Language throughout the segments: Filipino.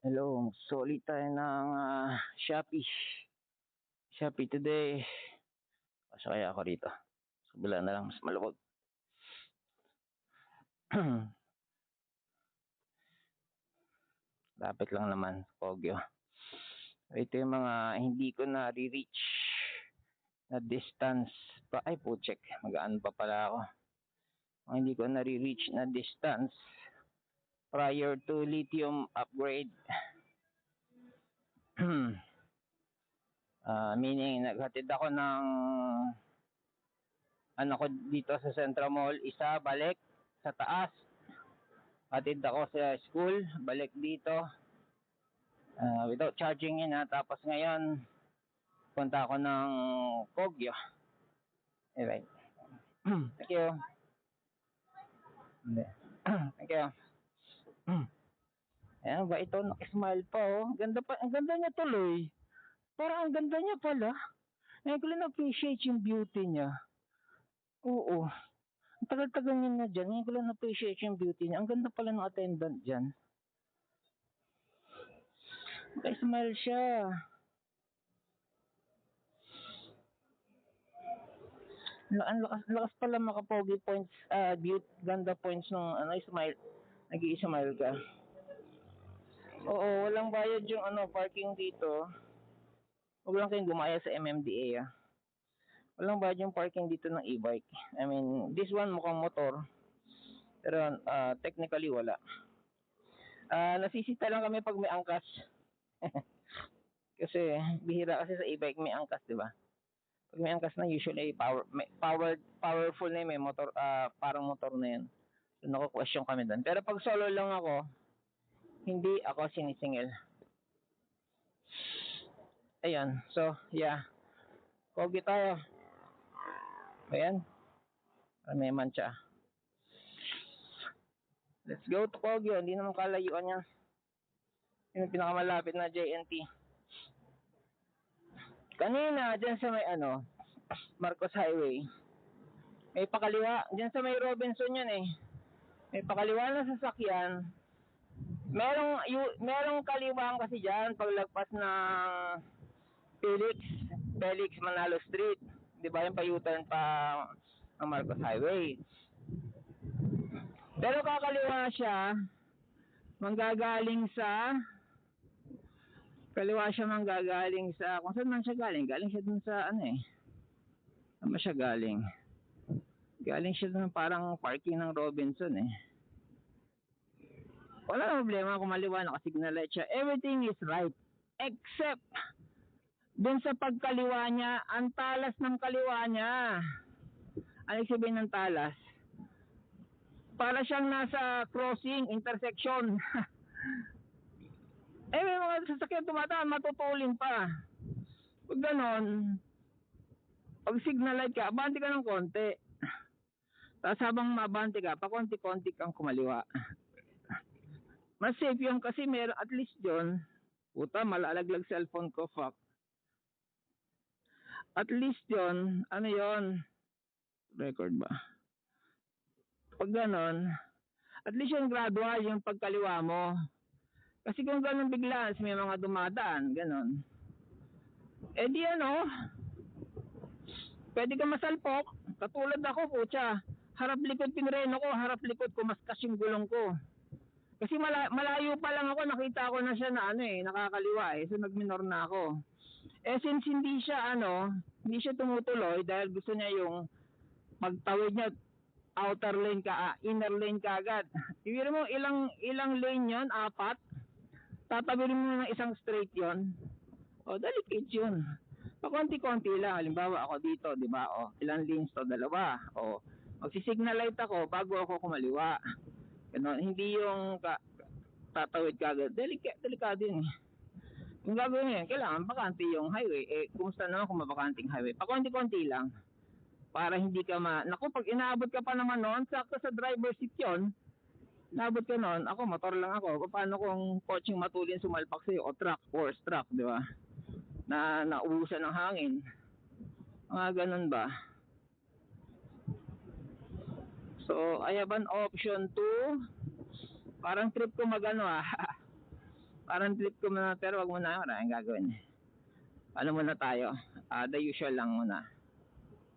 Hello, soli tayo ng Shopee. Shopee today. Pasok kaya ako rito. Sa kabila na lang, mas maluwag. Lapit lang naman, Poggio. Ito yung mga hindi ko na-reach na distance pa. Ay, check. Magaan pa pala ako. Mga hindi ko na-reach na distance prior to lithium upgrade. Meaning, naghatid ako ng ano ko dito sa Central Mall, isa balik sa taas. Hatid ako sa school, balik dito without charging in tapos ngayon punta ako ng Poggio. Alright. Thank you. Thank you. Ayan ba ito, nakismile pa Ganda pa, ang ganda niya tuloy. Parang ang ganda niya pala. Ngayon ko lang appreciate yung beauty niya. Oo. Ang tagal-tagal niya na dyan. Ngayon ko lang appreciate yung beauty niya. Ang ganda pala ng attendant dyan. Nakismile siya. Ang lakas pala makapogi points, beauty, ganda points nung smile. Nag-i-smile ka. Oo, walang bayad yung parking dito. Huwag lang kayong gumaya sa MMDA Walang bayad yung parking dito ng e-bike. I mean, this one mukhang motor. Pero technically wala. Nasisita lang kami pag may angkas. Kasi bihira kasi sa e-bike may angkas, di ba? Pag may angkas na usually powerful na may motor, parang motor na yun. So nako-question kami doon. Pero pag solo lang ako, hindi ako sinisingil. Ayan. So, yeah. Pogi tayo. Ayan. May mancha. Let's go to Poggio. Hindi naman kalayuan yan. Yung pinakamalapit na JNT. Kanina, dyan sa may Marcos Highway. May pakaliwa. Dyan sa may Robinson yun May pakaliwa na sasakyan. Merong kaliwaan kasi dyan paglagpas ng Felix Manalo Street. Di ba yung pa-U-turn pa ang Marcos Highway. Pero kakaliwa siya manggagaling sa kung saan man siya galing siya dun sa saan ba siya galing siya dun parang parking ng Robinson wala na problema kung maliwa naka-signal light siya, everything is right except dun sa pagkaliwa niya, ang talas ng kaliwa niya. Ano sabihin ng talas? Para siyang nasa crossing, intersection. May mga sasakyan tumataan, matutulin pa. Pag ganon, pag signal light ka, abante ka ng konti. Tapos habang mabante ka, pakonti-konti kang kumaliwa. Mas safe yung kasi meron at least yun. Puta, malalaglag cellphone ko, fuck. At least yun, yun? Record ba? Pag ganon, at least yung gradual yung pagkaliwa mo. Kasi kung ganon bigla, may mga dumadaan, ganon. Di pwede ka masalpok. Katulad ako, putya. Harap-likod pinreno ko, harap-likod ko, mas kasyong gulong ko. Kasi malayo pa lang ako, nakita ko na siya na nakakaliwa So nagminor na ako. Since hindi siya tumutuloy dahil gusto niya yung pagtawid niya outer lane ka, inner lane ka agad. Ibig mo ilang lane 'yon, 4. Tatabirin mo ng isang straight 'yon. Delicate 'yun. Pakonti-konti lang. Halimbawa ako dito, 'di ba? Ilang lanes to, 2. Magsi-signal light ako bago ako kumaliwa. Ganun, hindi yung tatawid ka agad. Delikado 'yun. Kung gagawin yun, kailangan bakante yung highway. Kumusta naman kung mabakanting highway? Pakonti-konti lang. Para hindi ka naku, pag inaabot ka pa naman noon, sakto sa driver's seat yun, naabot ka noon, ako, motor lang ako, paano kung kotseng matulin sumalpak sa'yo, o truck, force truck, di ba? Na naubusan ng hangin. Mga ganun ba? So, I have an option to, parang trip ko Parang trip ko muna, pero wag muna, maraming gagawin. Ano muna tayo? The usual lang muna.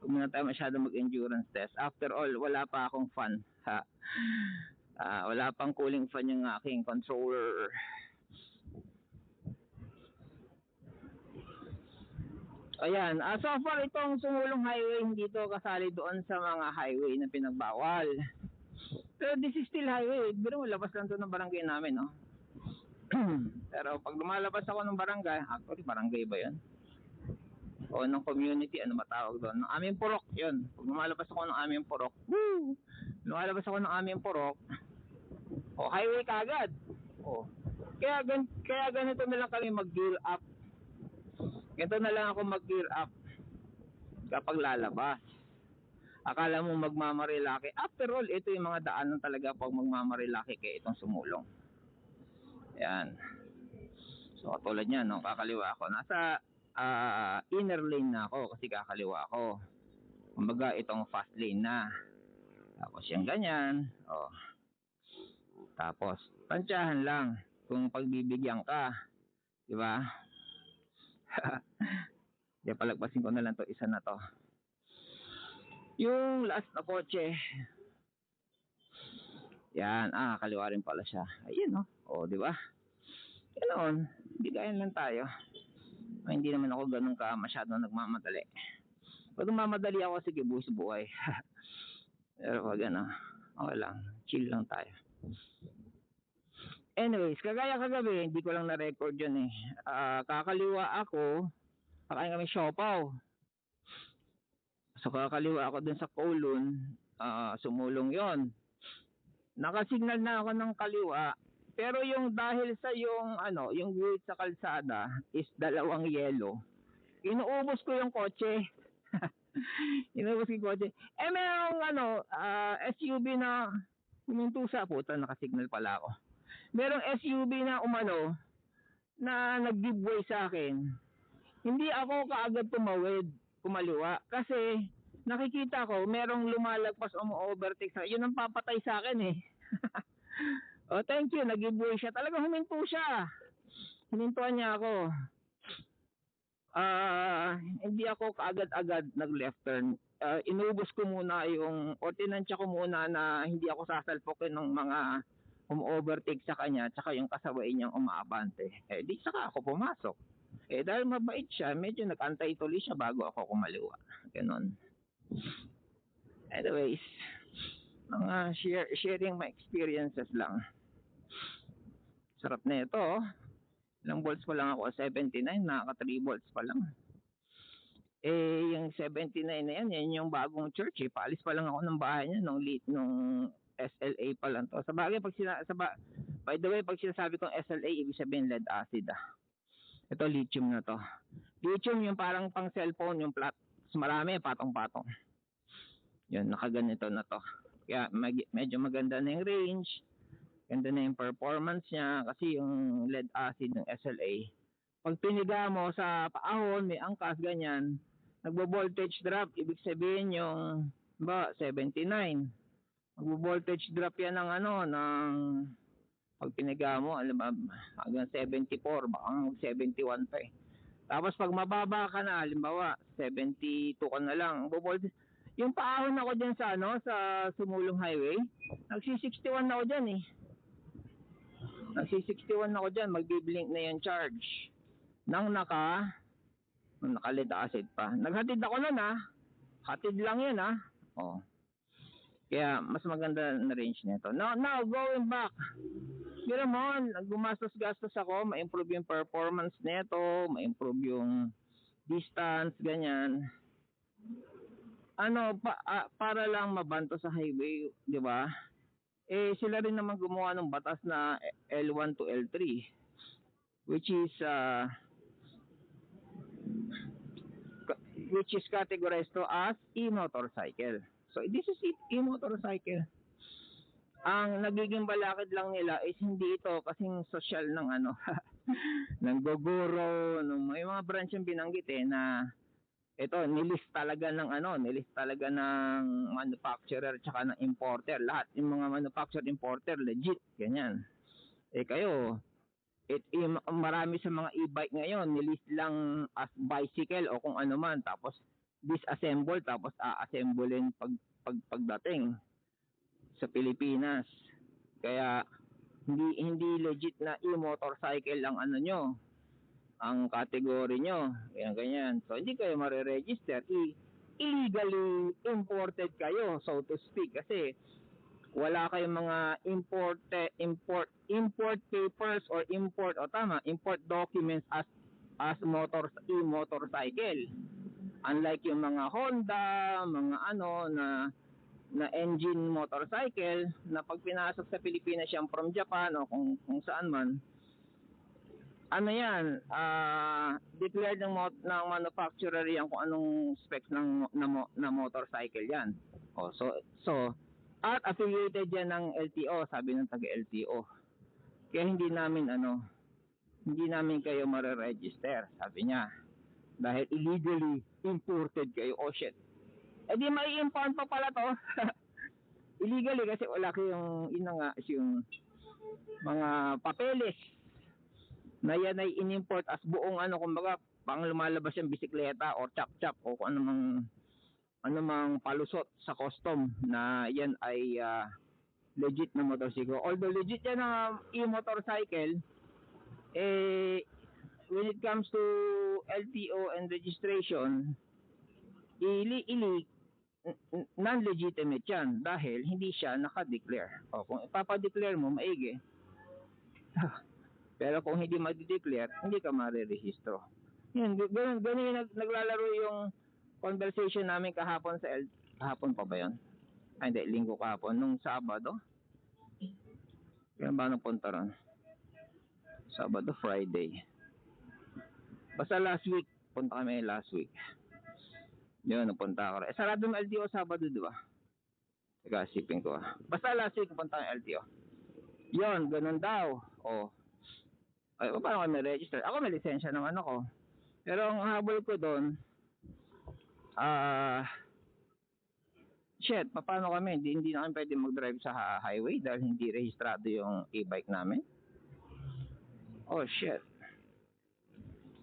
Huwag muna tayo masyado mag-endurance test. After all, wala pa akong fan. Ha? Wala pang cooling fan yung aking controller. Ayan, so far itong Sumulong Highway hindi to kasali doon sa mga highway na pinagbawal. Pero this is still highway. Pero labas lang to ng barangay namin, no? Pero pag lumalabas ako ng barangay, actually barangay ba yun? O ng community, ano matawag doon? Ng aming purok, yun. Pag lumalabas ako ng aming purok, woo! Lumalabas ako ng aming purok, highway kagad. Kaya ganito na lang kami mag-gear up. Ganito na lang ako mag-gear up kapag lalabas. Akala mo magmamarilaki. After all, ito yung mga daanan talaga pag magmamarilaki kaya itong Sumulong. Yan. So, tulad niyan, no, kakaliwa ako. Nasa inner lane na ako kasi kakaliwa ako. Kumbaga, itong fast lane na. Tapos yung ganyan. Tapos, tansyahan lang kung pagbibigyan ka. Diba? Diyan, palagpasin ko na lang to, isa na to. Yung last na kotse. Yan, kaliwa rin pala siya. Ayun, no? Diba? Ganoon, bigayan lang tayo. Hindi naman ako ganun ka masyadong nagmamadali. Pag nagmamadali ako, sige, buhos buhay. Pero pag okay lang, chill lang tayo. Anyways, kagaya kagabi, hindi ko lang na-record yun eh. Kakaliwa ako, kakain kami siopaw. So kakaliwa ako dun sa Kowloon, Sumulong yon. Nakasignal na ako ng kaliwa, pero yung dahil sa yung gate sa kalsada is dalawang yellow. Inuubos ko yung kotse. Inuubos ko yung kotse. Merong SUV na huminto sa puta, nakasignal pala ako. Merong SUV na na nag-give way sa akin. Hindi ako kaagad kumaliwa kasi nakikita ko merong lumalagpas overtake sa akin. Yun ang papatay sa akin eh. Thank you, nag-give way siya. Talagang huminto siya. Hinintuan niya ako. Hindi ako kaagad-agad nag-left turn. Inubos ko muna tinansya ko muna na hindi ako sasalpokin ng mga overtake sa kanya tsaka yung kasabay niyang umaabante. Di saka ako pumasok. Dahil mabait siya, medyo nag-antay tuloy siya bago ako kumaliwa. Ganon. Anyways, mga sharing my experiences lang. Sarap na ito. Ilang volts pa lang ako? 79, nakaka 3 volts pa lang. Yung 79 na yan yung bagong church eh. Paalis pa lang ako ng bahay niya nung SLA pa lang to. Sabagay, by the way, pag sinasabi kong SLA, ibig sabihin lead acid Ito lithium na to. Lithium yung parang pang cellphone, yung flat. Marami, patong-patong. Yun, nakaganito na to. Kaya medyo maganda na yung range. Ganda na yung performance niya kasi yung lead acid ng SLA. Pag piniga mo sa paahon, may angkas, ganyan, nagbo-voltage drop. Ibig sabihin yung 79. Magbo-voltage drop yan ng pag piniga mo, alam ba, hanggang 74, baka 71 pa eh. Tapos pag mababa ka na, halimbawa, 72 ka na lang, yung paahon ako dyan sa Sumulong Highway, nagsi-61 ako dyan eh. Nagsi-61 ako dyan, magbiblink na yung charge. Nang naka-lead acid pa. Naghatid ako nun hatid lang yun Kaya mas maganda na range nito. Now going back. Pero mo, gumastos-gastos ako, ma-improve yung performance nito, ma-improve yung distance, ganyan. Para lang mabanto sa highway, di ba? Sila rin naman gumawa ng batas na L1 to L3, which is categorized to as e-motorcycle. So this is e-motorcycle. Ang nagiging balakid lang nila is hindi ito kasing social ng ng gogoro, may mga branch yung binanggit na ito nilist talaga ng manufacturer tsaka ng importer. Lahat yung mga manufacturer, importer legit, ganyan. Kayo Marami sa mga e-bike ngayon, nilist lang as bicycle o kung ano man, tapos disassemble, tapos a-assemblein pagdating sa Pilipinas. Kaya hindi legit na e-motorcycle ang ano nyo, ang category nyo, ganyan. So hindi kayo mare-register, illegally imported kayo, so to speak, kasi wala kayong mga import papers or import documents as e-motorcycle. Unlike yung mga Honda, mga ano na engine motorcycle na pag pinasok sa Pilipinas yan from Japan o kung saan man, ano yan, declared ng manufacturer yan kung anong specs na motorcycle yan. So at affiliated yan ng LTO, sabi ng taga LTO. Kaya hindi namin kayo mare-register, sabi niya. Dahil illegally imported kayo. Oh shit. Eh di may impound pa pala to. Illegally kasi wala kayong yung mga papeles na yan ay inimport as buong kumbaga pang lumalabas yung bisikleta or chap-chap o kung anumang palusot sa custom na yan ay legit na motorsiklo. Although legit yan na e-motorcycle, when it comes to LTO and registration, non-legitimate yan dahil hindi siya naka-declare. O kung ipapa-declare mo, maigi. Pero kung hindi ma-declare, hindi ka marerehistro. Yan, ganun yung naglalaro yung conversation namin kahapon sa kahapon pa ba yun? Ay hindi, linggo kahapon, nung Sabado. Kaya ba napunta ron? Sabado, Friday. Basta last week, punta kami last week. Yun, napunta ako. Sarado ng LTO Sabado, di ba? Teka, sipin ko. Basta last week, punta ng LTO. Yun, ganun daw. O. Ay, paano kami register? Ako may lisensya ng ano ko. Pero ang habol ko doon, shit, paano kami? Hindi na kami pwede mag-drive sa highway dahil hindi rehistrado yung e-bike namin. Oh shit.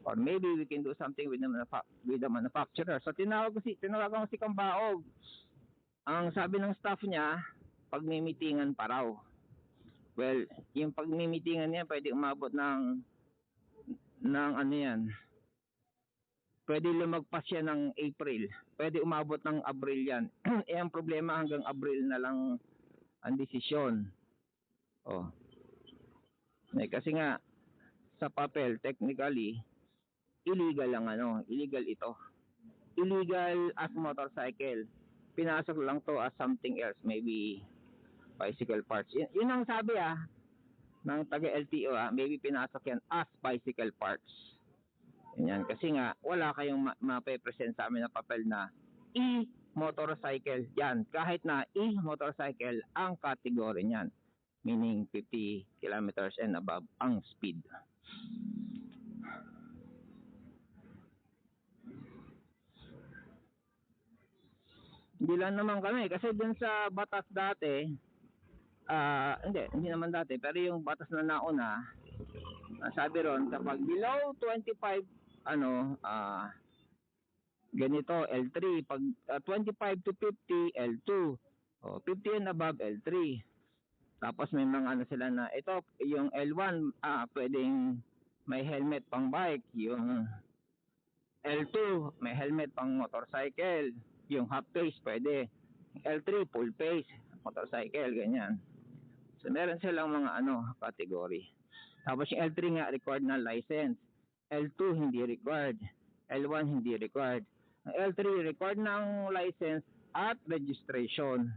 Or maybe we can do something with the manufacturer. So tinawagan ko si Kambaog. Ang sabi ng staff niya, pagmimitingan pa raw. Well, yung pagmimitingan niya pwede umabot ng ano yan. Pwede lumagpas yan ng April. Pwede umabot ng Abril yan. Ang problema hanggang Abril na lang ang desisyon. Oh. Kasi nga sa papel technically illegal lang illegal ito. Illegal as motorcycle. Pinasok lang to as something else, maybe bicycle parts. Yun ang sabi ng taga LTO maybe pinasok yan as bicycle parts. Yan kasi nga wala kayong mape-present sa amin na papel na e-motorcycle yan. Kahit na e-motorcycle ang category niyan. Meaning 50 kilometers and above ang speed. Hindi lang naman kami kasi dun sa batas dati hindi naman dati pero yung batas na nauna sabi ron kapag below 25 ganito L3 pag 25 to 50 L2 o 50 and above L3 tapos may mga sila na ito yung L1 pwedeng may helmet pang bike yung L2 may helmet pang motorcycle yung half face pwede L3 full face motorcycle ganyan so meron silang mga category tapos yung L3 nga required na license L2 hindi required L1 hindi required L3 required ng license at registration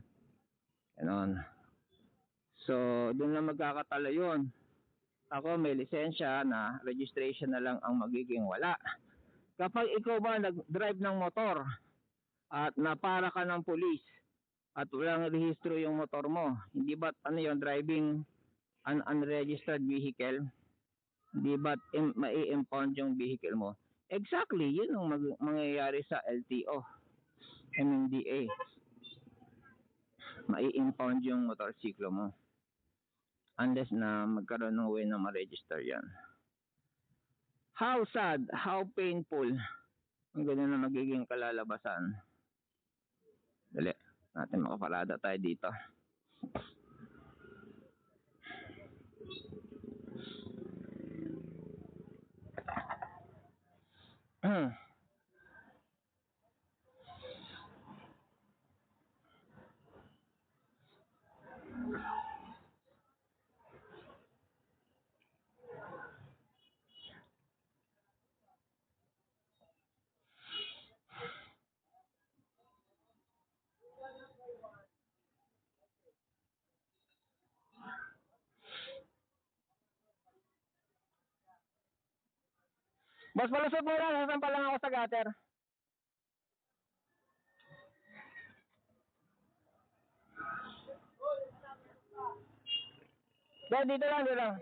ganon so doon lang magkakatalo yun ako may lisensya na registration na lang ang magiging wala kapag ikaw ba nag-drive ng motor at napara ka ng pulis at walang rehistro yung motor mo, hindi ba yung driving an unregistered vehicle? Hindi ba mai-impound yung vehicle mo? Exactly, yun ang mangyayari sa LTO, MMDA. Mai-impound yung motorsiklo mo. unless na magkaroon ng way na ma-register yan. How sad, how painful. Ang ganyan na magiging kalalabasan. Dali, natin makaparada tayo dito. Boss, palusot mo lang, sasampa lang ako sa gutter. Dito lang, dito lang.